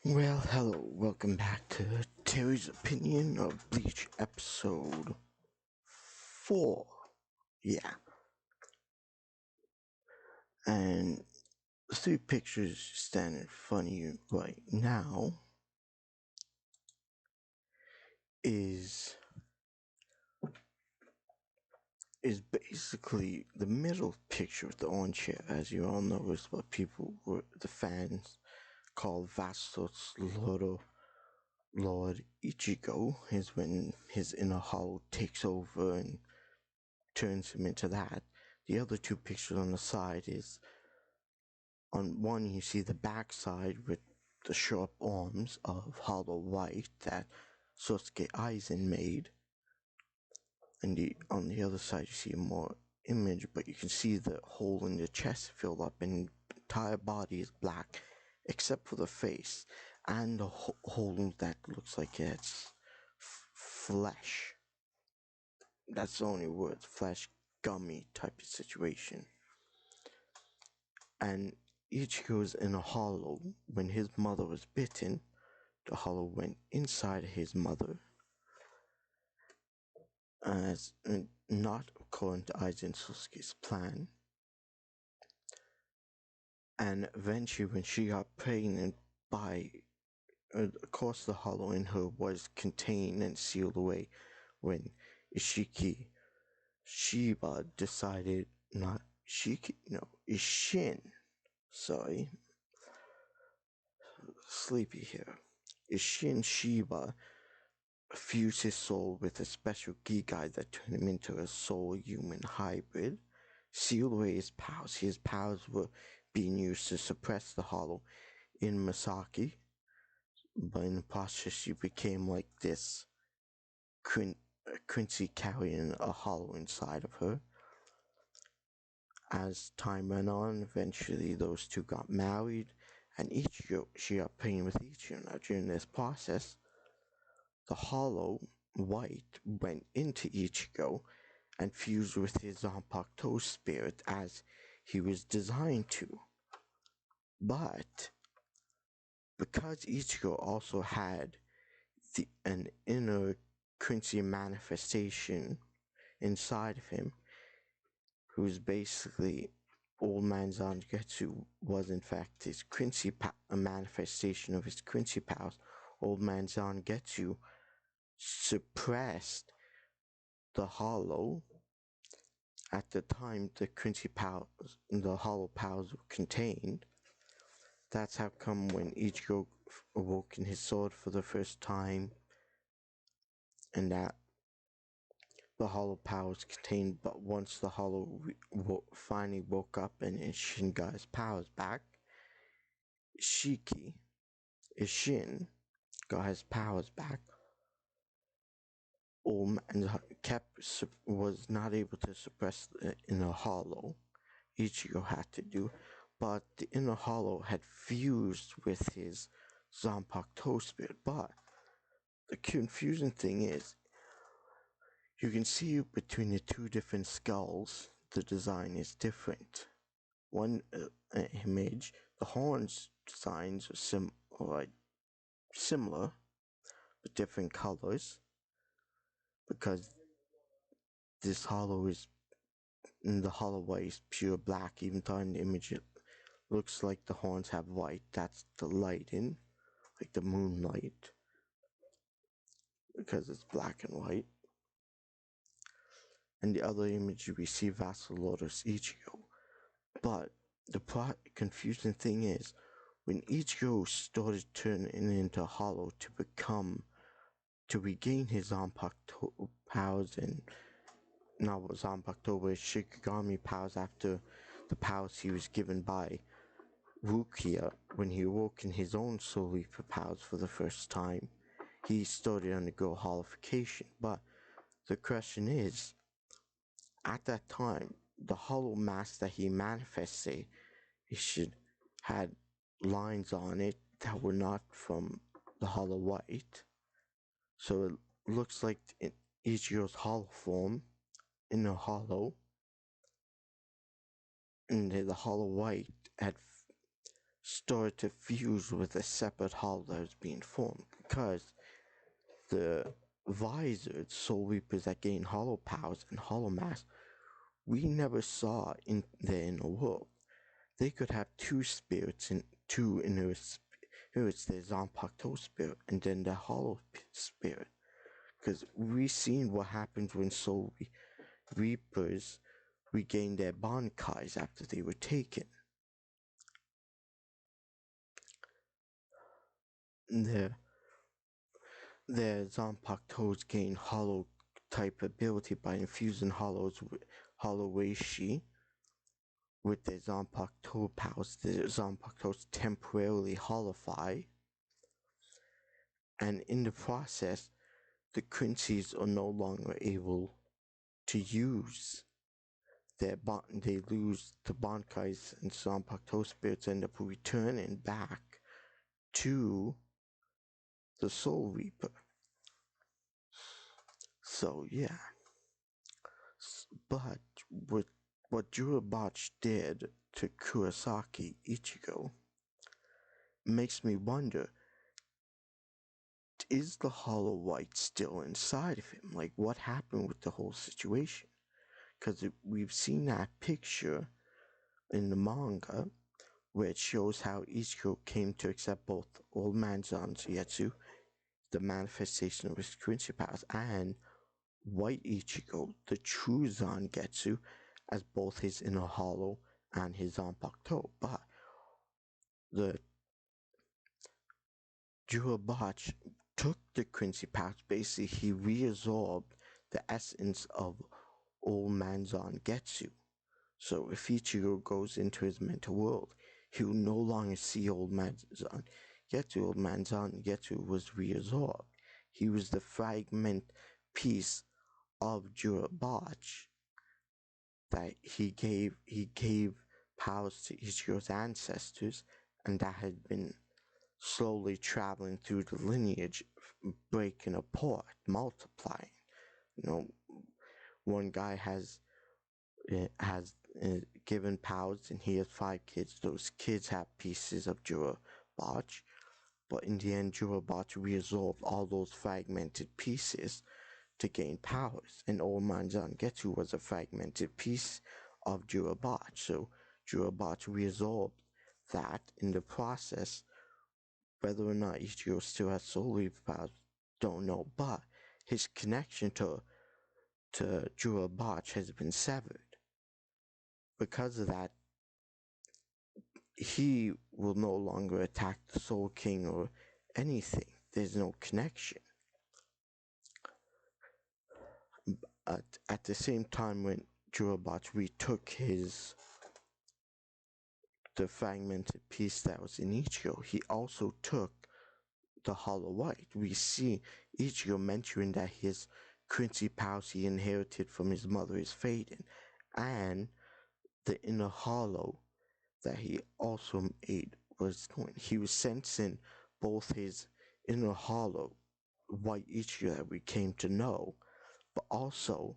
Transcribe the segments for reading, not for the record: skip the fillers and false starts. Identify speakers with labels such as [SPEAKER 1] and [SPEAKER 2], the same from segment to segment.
[SPEAKER 1] Well, hello, welcome back to Terry's Opinion of Bleach episode 4. Yeah, and the three pictures standing in front of you right now is is basically the middle picture with the orange hair. As you all know, is what the fans call Vastos Lord Ichigo, is when his inner hollow takes over and turns him into that. The other two pictures on the side is, on one you see the backside with the sharp arms of Hollow White that Sosuke Aizen made, and on the other side you see a more image, but you can see the hole in the chest filled up and the entire body is black except for the face and the hole that looks like it's flesh. That's the only word, flesh gummy type of situation. And Ichigo's in a hollow. When his mother was bitten, the hollow went inside his mother, as not according to Aizen Sosuke's plan. And eventually, when she got pregnant, of course, the hollow in her was contained and sealed away. When Ishiki Shiba decided, not Shiki, no, Ishin, sorry, sleepy here. Ishin Shiba fused his soul with a special Gigai that turned him into a soul-human hybrid, sealed away his powers. His powers were being used to suppress the hollow in Masaki, but in the process she became like this Quincy carrying a hollow inside of her. As time went on, eventually those two got married, and she got pregnant with Ichigo. Now during this process, the hollow White went into Ichigo and fused with his Zanpakuto spirit as he was designed to. But because Ichigo also had an inner Quincy manifestation inside of him, who's basically Old Man Zangetsu was in fact his a manifestation of his Quincy powers. Old Man Zangetsu suppressed the hollow at the time the Quincy powers, the hollow powers were contained. That's how come when Ichigo awoke in his sword for the first time, and that the hollow powers contained, but once the hollow finally woke up and Ishin got his powers back, Ishin got his powers back, and was not able to suppress the inner hollow. Ichigo had to do, but the inner hollow had fused with his Zanpakuto spirit. But the confusing thing is, you can see between the two different skulls, the design is different. One image, the horns designs are similar, but different colors, because this hollow is, the hollow white is pure black, even though in the image it looks like the horns have white. That's the lighting, like the moonlight, because it's black and white. And the other image we see Vassal Lotus Ichigo. But the confusing thing is, when Ichigo started turning into hollow to regain his Zanpakuto powers, and not Zanpakuto, but Shikigami powers after the powers he was given by Rukia when he awoke in his own Soul Reaper powers for the first time, he started to undergo hollification. But the question is, at that time, the hollow mask that he manifested, had lines on it that were not from the hollow white. So it looks like in Ichigo's hollow form, in a hollow, and the hollow white had started to fuse with a separate hollow that was being formed because the visored soul reapers that gain hollow powers and hollow mass we never saw in the inner world. They could have two spirits and two inner spirits, the Zanpakuto spirit and then the hollow spirit. Because we seen what happens when soul reapers regain their bankais after they were taken. Their Zanpakutos gain hollow type ability by infusing hollows with hollow reishi with their Zanpakuto powers. The Zanpakutos temporarily hollowify, and in the process, the Quincy's are no longer able to use they lose the bankais, and Zanpakuto spirits end up returning back to the Soul Reaper. So yeah, but what Jurabach did to Kurosaki Ichigo makes me wonder, is the Hollow White still inside of him? Like, what happened with the whole situation? Because we've seen that picture in the manga where it shows how Ichigo came to accept both Old Man Zangetsu, the manifestation of his Quincy powers, and White Ichigo, the true Zangetsu, as both his inner hollow and his Zanpakuto. But the Jurabach took the Quincy powers. Basically, he reabsorbed the essence of Old Man Zangetsu. So if Ichigo goes into his mental world, he will no longer see Old Man Zangetsu. Old Man Zangetsu was reabsorbed. He was the fragment piece of Jurabach that he gave powers to Ichigo's ancestors, and that had been slowly traveling through the lineage, breaking apart, multiplying. You know, one guy has given powers, and he has 5 kids. Those kids have pieces of Jurabach, but in the end, Jurabach reabsorbed all those fragmented pieces to gain powers, and Old Man Zangetsu was a fragmented piece of Jurabach, so Jurabach reabsorbed that in the process. Whether or not Ichigo still has soul reaper powers, don't know, but his connection to Jurabach has been severed. Because of that, he will no longer attack the Soul King or anything. There's no connection. At the same time, when Jurabach retook the fragmented piece that was in Ichigo, he also took the Hollow White. We see Ichigo mentioning that his Quincy powers he inherited from his mother is fading, and the inner hollow that he also made was going. He was sensing both his inner hollow, White Ichigo that we came to know, but also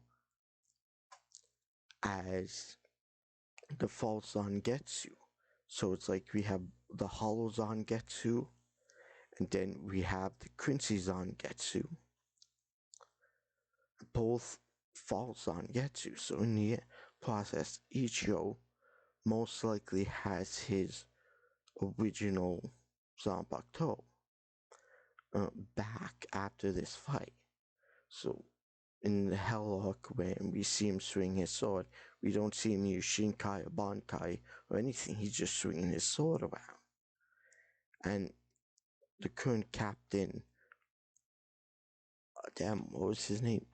[SPEAKER 1] as the false Zangetsu. So it's like we have the hollow Zangetsu, and then we have the Quincy Zangetsu, both false Zangetsu. So in the process, Ichigo most likely has his original Zanpakuto back after this fight. So in the Hell arc, when we see him swing his sword, we don't see him use Shinkai or Bankai or anything. He's just swinging his sword around. And the current captain, what was his name?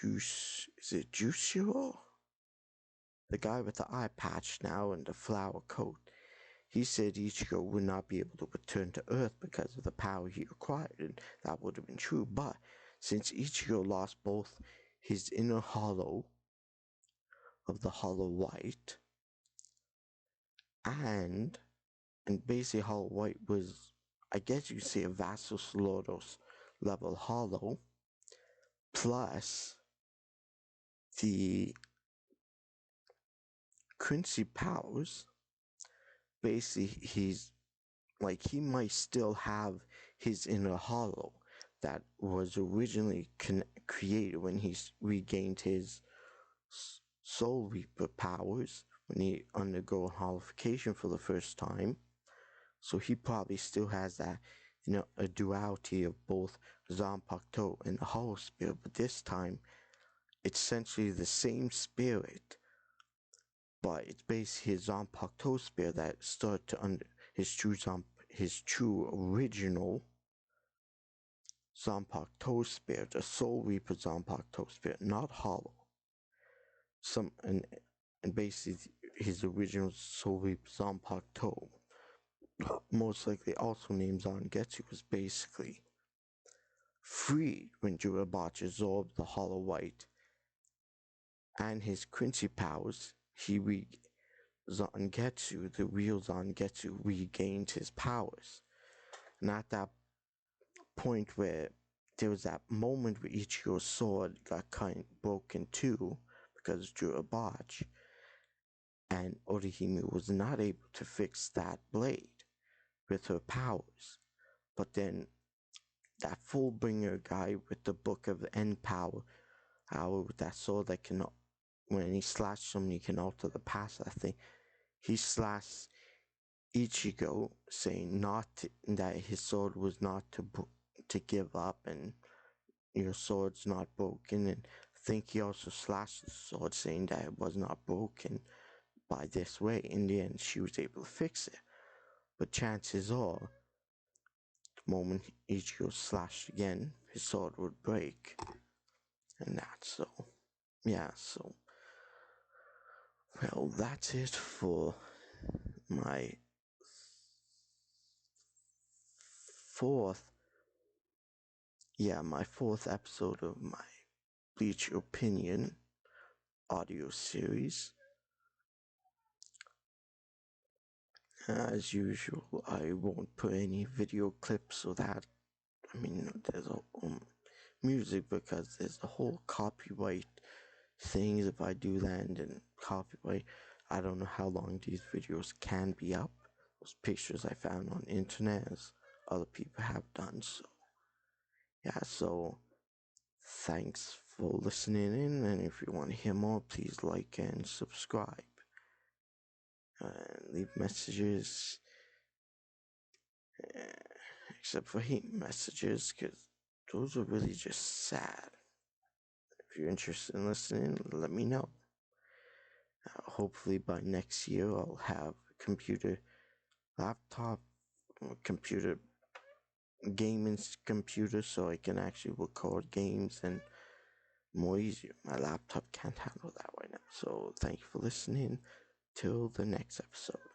[SPEAKER 1] Is it Jushiro? The guy with the eye patch now and the flower coat. He said Ichigo would not be able to return to Earth because of the power he acquired, and that would have been true. But since Ichigo lost both his inner hollow of the Hollow White and basically Hollow White was, I guess you could say, a Vassos Lodos level hollow, plus the Quincy powers. Basically, he's like he might still have his inner hollow that was originally created when he regained his soul reaper powers when he undergo hollification for the first time. So he probably still has that, a duality of both Zanpakuto and the Hollow Spirit, but this time it's essentially the same spirit, but it's basically his Zanpakuto spirit that started to under his true original Zanpakuto spirit, the Soul Reaper Zanpakuto spirit, not Hollow. And basically his original Soul Reaper Zanpakuto, most likely also named Zangetsu, was basically freed when Jirabachi absorbed the Hollow White and his Quincy powers. Zangetsu, the real Zangetsu, regained his powers. And at that point where there was that moment where Ichigo's sword got broken too because of Jirabachi, and Orihime was not able to fix that blade with her powers. But then that Fullbringer guy with the Book of End Power, with that sword that can, when he slashed someone, he can alter the past, I think. He slashed Ichigo, saying that his sword was not to give up, and your sword's not broken. And I think he also slashed the sword, saying that it was not broken by this way. In the end, she was able to fix it. But chances are, the moment Ichigo slashed again, his sword would break. And that's so. Yeah, so. Well, that's it for my fourth episode of my Bleach Opinion audio series. As usual, I won't put any video clips or that. I mean, there's a music, because there's a whole copyright things. If I do land in copyright, I don't know how long these videos can be up. Those pictures I found on internet, as other people have done. So yeah, so thanks for listening in, and if you want to hear more, please like and subscribe and leave messages, except for hate messages, because those are really just sad. If you're interested in listening, let me know. Hopefully by next year I'll have a laptop, gaming computer, so I can actually record games and more easier. My laptop can't handle that right now. So thank you for listening. Till the next episode.